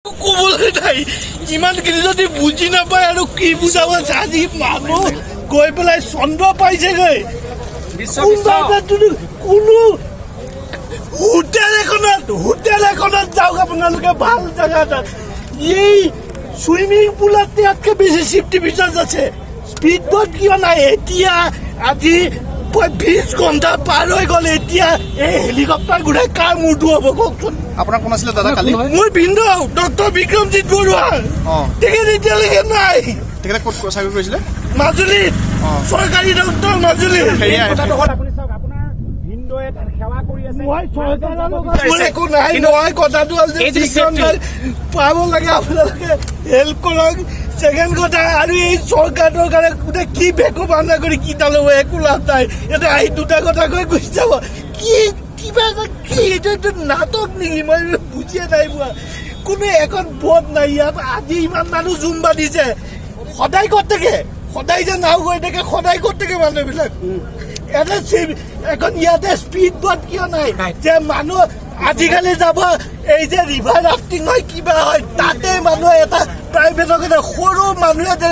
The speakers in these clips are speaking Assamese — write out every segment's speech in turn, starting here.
ক'বলৈ নাই ইমানখিনি যদি বুজি নাপায় আৰু কি বুজাব আজি মানুহ গৈ পেলাই চন্দ্ৰ পাইছেগৈ কোনো হোটেল এখনত যাওক আপোনালোকে ভাল জেগা এটাত এই চুইমিং পুলত ইয়াতকে বেছি চেফটি ফিচাৰ্ছ আছে স্পীড বোট কিয় নাই এতিয়া আজি 20 ঘণ্টা পাৰ হৈ গ'ল এতিয়া এই হেলিকপ্টাৰ ঘূৰাই কাৰ মূৰটো হ'ব কওকচোন আপোনাৰ কোন আছিলে দাদা কালি মোৰ ভিনদেউ ডক্টৰ বিক্ৰমজিৎ বৰুৱা তেখেত এতিয়ালৈকে নাই তেখেতে ক'ত চাকৰি কৰিছিলে মাজুলীত চৰকাৰী ডক্টৰ মাজুলীত একো নাই নহয় কথাটো হ'ল যে পাব লাগে আপোনালোকে হেল্প কৰক ছেকেণ্ড কথা আৰু এই চৰকাৰৰ কাৰণে গোটেই কি ভেকু বান্ধা কৰি কি তাল হ'ব একো লাভ নাই ইয়াতে আহি দুটা কথা কৈ গুচি যাব কি কিবা কি এইটো নাটক নেকি মই বুজিয়ে নাই পোৱা কোনো এখন বোট নাই ইয়াত আজি ইমান মানুহ জুম বান্ধিছে সদায় ক'ত থাকে সদায় যে নাও গৈ থাকে সদায় ক'ত থাকে মানুহবিলাক এটা এখন ইয়াতে স্পীড বোট কিয় নাই যে মানুহ আজিকালি যাব এই যে ৰিভাৰ ৰাফটিং হয় কিবা হয় তাতে মানুহ এটা প্ৰাইভেটক এটা সৰু মানুহে যে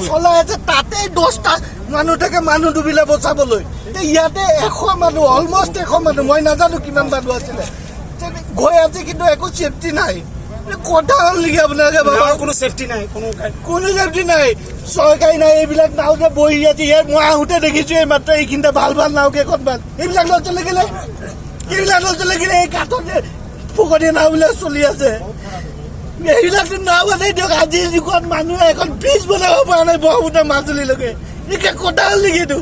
চলাই আছে তাতে 10টা মানুহ থাকে মানুহ ডুবিলে বচাবলৈ ইয়াতে 100 মানুহ অলমষ্ট 100 মানুহ মই নাজানো কিমান মানুহ আছিলে গৈ আছে কিন্তু একো চেফটি নাই কথা হ'ল নেকি আপোনালোকে কোনো চেফটি নাই কোনো চেফটি নাই চৰকাৰী নাই এইবিলাক নাও যে বহি আছে ইয়াত মই আহোঁতে দেখিছো এই মাত্ৰ এইখিনিতে ভাল ভাল নাও কেইখনমান এইবিলাক নচলে গেলে এই কাঠত যে ফুকনি নাওবিলাক চলি আছে এইবিলাকতো নাও বনাই দিয়ক আজিৰ যুগত মানুহে এখন ব্ৰিজ বনাব পৰা নাই ব্ৰহ্মপুত্ৰ মাজুলীলৈকে কথা হ'ল নেকি এইটো